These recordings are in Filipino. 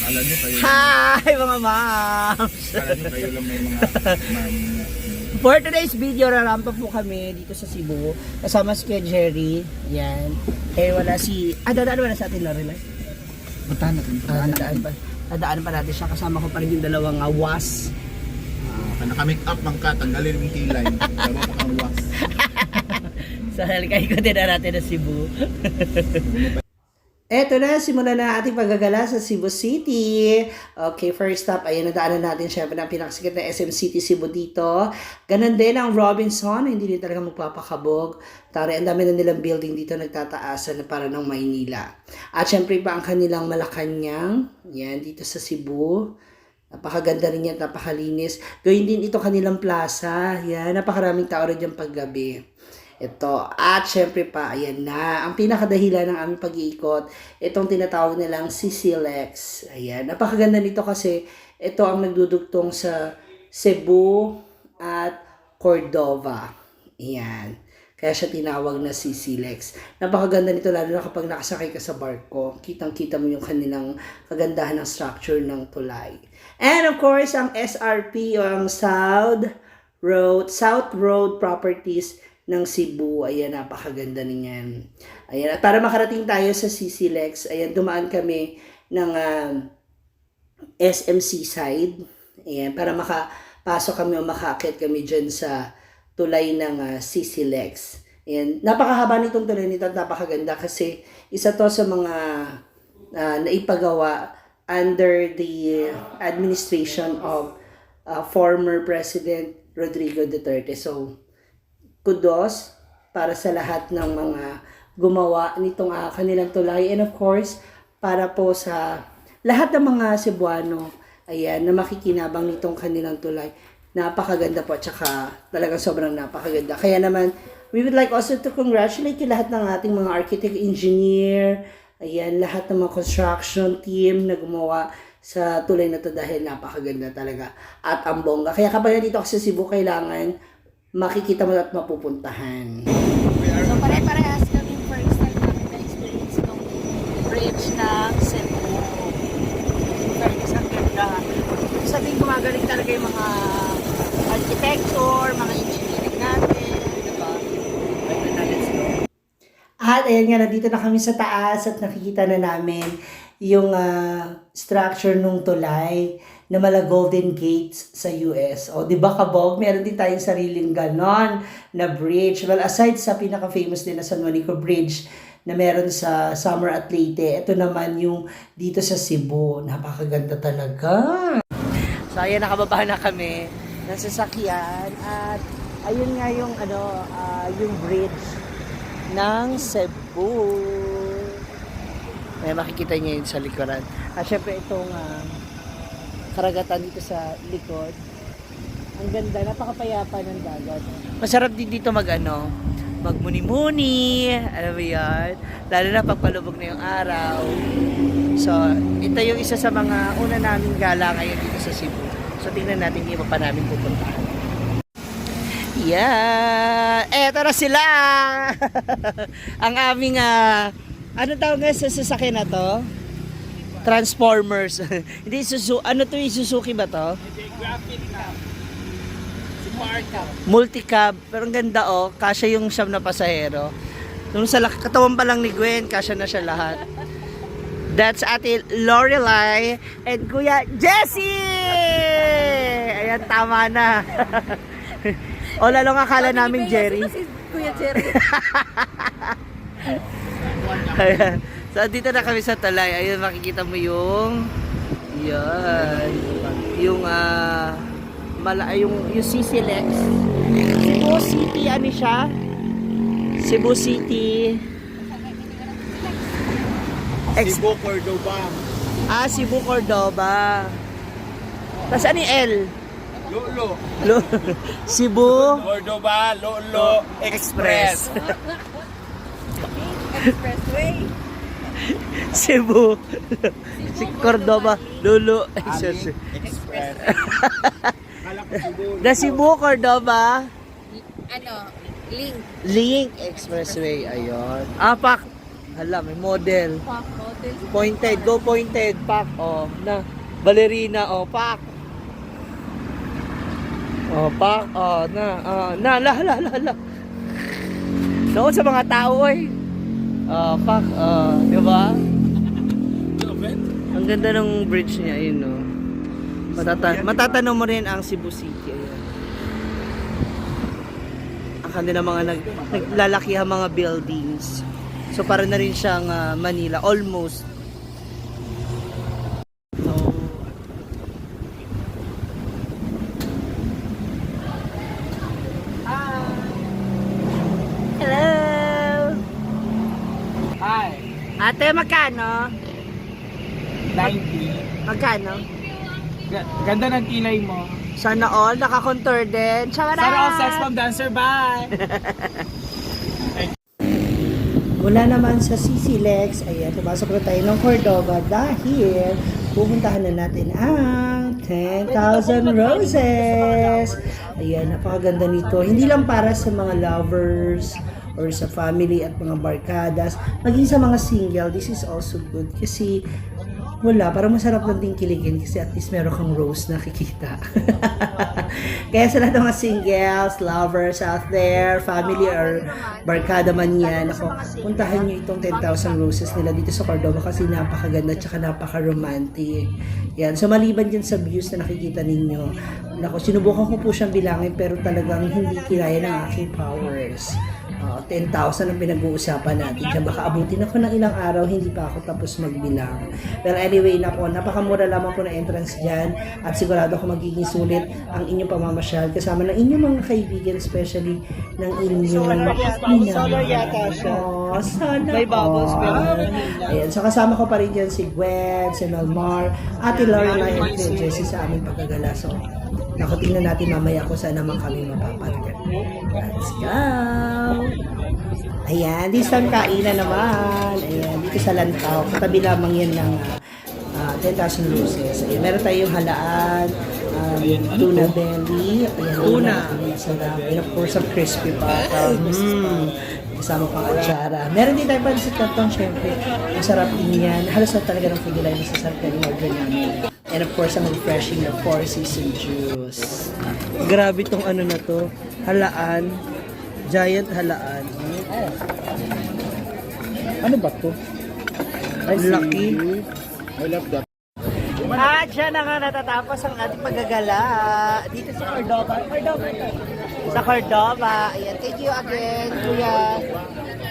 Alam niyo kayo. Hi mga moms! Alam niyo kayo lang may mga ma'am. For today's video, rarampa po kami dito sa Cebu. Kasama si Kuya Jerry. Yan. Eh wala si... dadaan ba na sa atin, Lorelai? Puntahan natin. Dadaan pa natin siya. Kasama ko pa rin yung dalawang was. Naka-make up man ka, tanggalin yung kilay. Bago pa kang wax. So, halika-ikotin na natin na Cebu. Eto na, simulan na ating paggagala sa Cebu City. Okay, first stop, ayun, nadaanan natin syempre ang pinakasikat na SM City Cebu dito. Ganon din ang Robinson, hindi din talaga magpapakabog. Tari, ang dami na nilang building dito nagtataasan na para ng Maynila. At syempre pa ang kanilang Malacanang, yan, dito sa Cebu. Napakaganda rin yan, napakalinis. Gawin din ito kanilang plaza, yan, napakaraming tao rin dyan paggabi. Ito. At syempre pa, ayan na. Ang pinakadahilan ng aming pag-iikot, itong tinatawag nilang CCLX. Ayan. Napakaganda nito kasi ito ang nagdudugtong sa Cebu at Cordova. Ayan. Kaya siya tinawag na CCLX. Napakaganda nito lalo na kapag nakasakay ka sa barko. Kitang-kita mo yung kanilang kagandahan ng structure ng tulay. And of course, ang SRP o ang South Road Properties ng Cebu. Ayan, napakaganda niyan. Ayan, at para makarating tayo sa CCLX, ayan, dumaan kami ng SMC side. Ayan, para makapasok kami o makakit kami dyan sa tulay ng CCLX. Ayan, napakahaba nitong tulay nito at napakaganda kasi isa to sa mga naipagawa under the administration of former President Rodrigo Duterte. So, kudos para sa lahat ng mga gumawa nitong kanilang tulay. And of course, para po sa lahat ng mga Cebuano, ayan, na makikinabang nitong kanilang tulay. Napakaganda po at saka talagang sobrang napakaganda. Kaya naman, we would like also to congratulate yung lahat ng ating mga architect, engineer, ayan, lahat ng mga construction team na gumawa sa tulay na to dahil napakaganda talaga at ang bongga. Kaya kapag nandito ako sa Cebu, kailangan makikita mo at mapupuntahan. So pare-parehas kami first time namin na-experience itong bridge ng Cebu. Super ang ganda. Sabihin gumagaling talaga yung mga architecture, mga engineering natin. Diba? Right na, let's go. At ayan nga, nandito na kami sa taas at nakikita na namin yung structure nung tulay na mala Golden Gates sa US. O, di ba kabog? Meron din tayong sariling ganon na bridge. Well, aside sa pinaka-famous din na San Juanico Bridge na meron sa Summer at Leyte, ito naman yung dito sa Cebu. Napakaganda talaga. So, ayan, nakababa na kami ng sasakyan at ayun nga yung, yung bridge ng Cebu. May makikita niyo yun sa likuran. At syempre itong karagatan dito sa likod. Ang ganda, napakapayapa ng dagat. Masarap din dito magmuni-muni. Alam mo yan? Lalo na pagpalubog na yung araw. So, ito yung isa sa mga una naming gala ngayon dito sa Cebu. So, tingnan natin yung iba pa namin pupuntahan. Yeah! Eto na sila! Ang aming, ano tawag nga sa sasakyan na to? Transformers. Hindi Suzuki. Ano to yung Suzuki ba to? Graphic cab. Smart cab. Multicab. Pero ang ganda kasya yung siyam na pasahero. Nung sa katawan pa lang ni Gwen, kasya na siya lahat. That's Ate Lorelai and Kuya Jessie! Ayan, tama na. O lalo nga akala namin Jerry. Kuya Jerry. Ayan. So, dito na kami sa Talay. Ayun, makikita mo yung yan. Yung yung CCLX. Cebu City, ano siya? Cebu City. Cebu Cordova. Cebu Cordova. Tapos ano yung L? Lolo. Cebu Cordova Lolo Express. Expressway. Cebu Cordova Lolo Express. The Cebu Cordova Link. Link Expressway. Ayun. Hala, may model. Pak, model. Pointed, go pointed, pak. Oh, na. Ballerina, oh, pak. Oh, pak. Oh, na, la. Noon sa mga tao, eh. Oh, pak. Di ba? Ang ganda ng bridge niya, yun, no. Matatanong mo rin ang Cebu City, ayan. Ang kanila mga naglalakihang mga buildings. So, para na rin siyang Manila, almost. So, hello! Hi, Ate, magkano? 90. Magkano? Ganda ng kilay mo. Sana all, naka-contour din. Tsaka Sana all sex bomb dancer, bye! Mula naman sa CC Lex, ayan, pumasok na tayo ng Cordova dahil pupuntahan na natin ang 10,000 Roses. Ayan, napakaganda nito. Hindi lang para sa mga lovers or sa family at mga barkadas, maging sa mga single, this is also good kasi wala, parang masarap lang din kiligin kasi at least meron kang rose na kikita. Kaya sa lahat ng mga singles, lovers out there, family or barkada man yan, ako, puntahan nyo itong 10,000 Roses nila dito sa Cordova kasi napakaganda at saka napaka-romantic. Yan. So maliban dyan sa views na nakikita ninyo, nako, sinubukan ko po siyang bilangin pero talagang hindi kinaya ng aking powers. 10,000 ang pinag-uusapan natin. Kaya baka abutin ako ng ilang araw, hindi pa ako tapos magbilang. Pero anyway, napakamura lamang po na entrance dyan at sigurado ako magiging sulit ang inyong pamamasyal kasama ng inyong mga kaibigan, especially ng inyong Solo yata siya. Sana May bubbles, pero ayan, so kasama ko pa rin dyan si Gwen, si Melmar, Ate Lorelai, and Ate Jessie sa aming paggagala. So, naku, tingnan natin mamaya kung saan naman kami mapapagkat. Let's go! Ayan, this time kainan naman. Ayan, dito sa Lantaw. Katabi lamang yan ng 10,000 Roses. Ayan, meron tayong halaan, tuna belly, ayan, tuna. Sarap. And of course, some crispy pata. Kasama pang atsara. Meron din tayong pansit canton, syempre. Masarap din yan. Halos na talaga ng food line sa sarap na in-order namin. And of course, ang refreshing na 4 Season Juice. Grabe tong ano na to. Halaan. Giant halaan. Ano ba to? Lucky. I love that. At dyan na nga natatapos ang ating paggagala dito sa Cordova. Sa Cordova. Ayan, thank you again, Kuya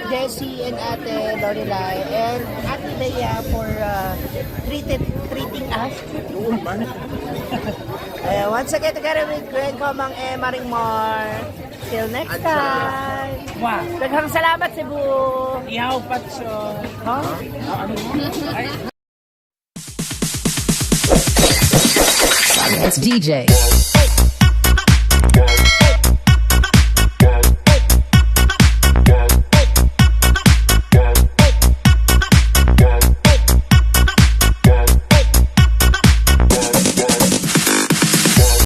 Jessie and Ate Lorelai and Ate Leia for treating us. Once again, together with Gwen Comang and Maring Mar. Till next time. Wow. Daghang salamat, Cebu. Ihaw patsyo. Huh? It's DJ.